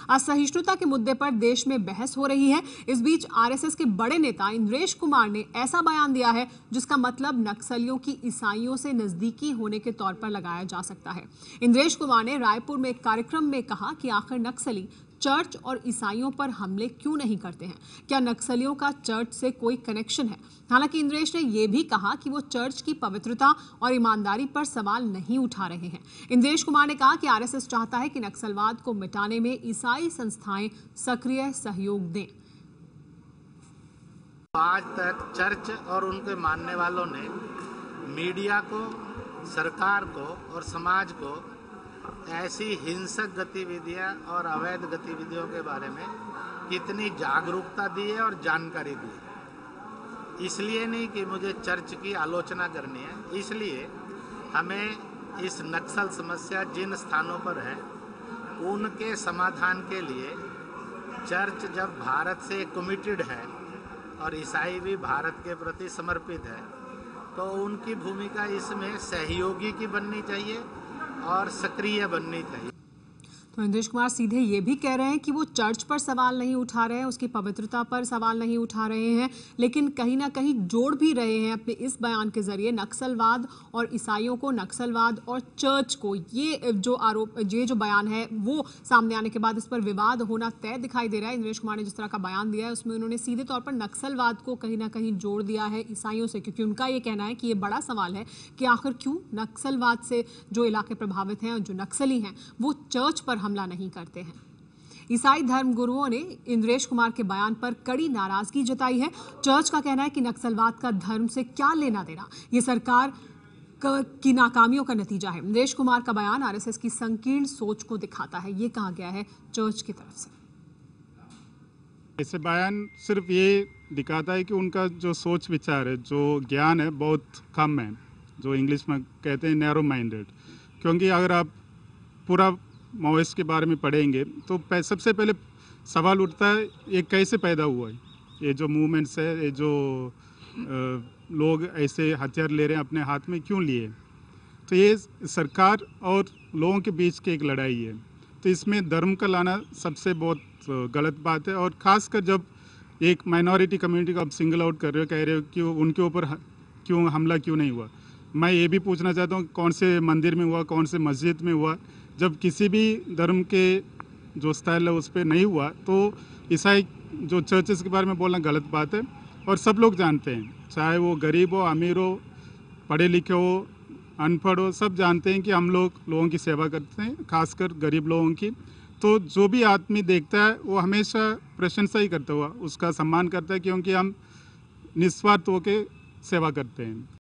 असहिष्णुता के मुद्दे पर देश में बहस हो रही है। इस बीच आरएसएस के बड़े नेता इंद्रेश कुमार ने ऐसा बयान दिया है जिसका मतलब नक्सलियों की ईसाइयों से नजदीकी होने के तौर पर लगाया जा सकता है। इंद्रेश कुमार ने रायपुर में एक कार्यक्रम में कहा कि आखिर नक्सली चर्च और ईसाइयों पर हमले क्यों नहीं करते हैं? क्या नक्सलियों का चर्च से कोई कनेक्शन है? हालांकि इंद्रेश ने यह भी कहा कि वो चर्च की पवित्रता और ईमानदारी पर सवाल नहीं उठा रहे हैं। इंद्रेश कुमार ने कहा कि आरएसएस चाहता है कि नक्सलवाद को मिटाने में ईसाई संस्थाएं सक्रिय सहयोग दें। आज तक चर्च और उनके मानने वालों ने मीडिया को, सरकार को और समाज को ऐसी हिंसक गतिविधियां और अवैध गतिविधियों के बारे में कितनी जागरूकता दी है और जानकारी दी है। इसलिए नहीं कि मुझे चर्च की आलोचना करनी है, इसलिए हमें इस नक्सल समस्या जिन स्थानों पर है उनके समाधान के लिए चर्च जब भारत से कमिटेड है और ईसाई भी भारत के प्रति समर्पित है तो उनकी भूमिका इसमें सहयोगी की बननी चाहिए और सक्रिय बननी चाहिए। तो इंद्रेश कुमार सीधे ये भी कह रहे हैं कि वो चर्च पर सवाल नहीं उठा रहे हैं, उसकी पवित्रता पर सवाल नहीं उठा रहे हैं, लेकिन कहीं ना कहीं जोड़ भी रहे हैं अपने इस बयान के जरिए नक्सलवाद और ईसाइयों को, नक्सलवाद और चर्च को। ये जो बयान है वो सामने आने के बाद इस पर विवाद होना तय दिखाई दे रहा है। इंद्रेश कुमार ने जिस तरह का बयान दिया है उसमें उन्होंने सीधे तौर पर नक्सलवाद को कहीं ना कहीं जोड़ दिया है ईसाइयों से, क्योंकि उनका ये कहना है कि ये बड़ा सवाल है कि आखिर क्यों नक्सलवाद से जो इलाके प्रभावित हैं और जो नक्सली हैं वो चर्च पर हमला नहीं करते हैं। ईसाई धर्मगुरुओं ने इंद्रेश कुमार के बयान पर कड़ी नाराजगी जताई है। चर्च का कहना है कि नक्सलवाद का धर्म से क्या लेना देना, ये सरकार की नाकामियों का नतीजा है। इंद्रेश कुमार का बयान आरएसएस की संकीर्ण सोच को दिखाता है, ये कहा गया है चर्च की तरफ से। ऐसे बयान सिर्फ ये दिखाता है कि उनका जो सोच विचार है, जो ज्ञान है, बहुत कम है, जो इंग्लिश में कहते हैं नैरो माइंडेड। क्योंकि अगर आप पूरा माओइस्ट के बारे में पढ़ेंगे तो सबसे पहले सवाल उठता है ये कैसे पैदा हुआ है, ये जो मूवमेंट्स है, ये जो लोग ऐसे हथियार ले रहे हैं अपने हाथ में क्यों लिए। तो ये सरकार और लोगों के बीच की एक लड़ाई है, तो इसमें धर्म का लाना सबसे बहुत गलत बात है। और ख़ासकर जब एक माइनॉरिटी कम्युनिटी को आप सिंगल आउट कर रहे हो, कह रहे हो कि उनके ऊपर क्यों हमला क्यों नहीं हुआ। मैं ये भी पूछना चाहता हूँ कौन से मंदिर में हुआ, कौन से मस्जिद में हुआ। जब किसी भी धर्म के जो स्टाइल है उस पर नहीं हुआ तो ईसाई जो चर्चेस के बारे में बोलना गलत बात है। और सब लोग जानते हैं, चाहे वो गरीब हो, अमीर हो, पढ़े लिखे हो, अनपढ़ हो, सब जानते हैं कि हम लोग लोगों की सेवा करते हैं, खासकर गरीब लोगों की। तो जो भी आदमी देखता है वो हमेशा प्रशंसा ही करता हुआ उसका सम्मान करता है, क्योंकि हम निस्वार्थ होकर सेवा करते हैं।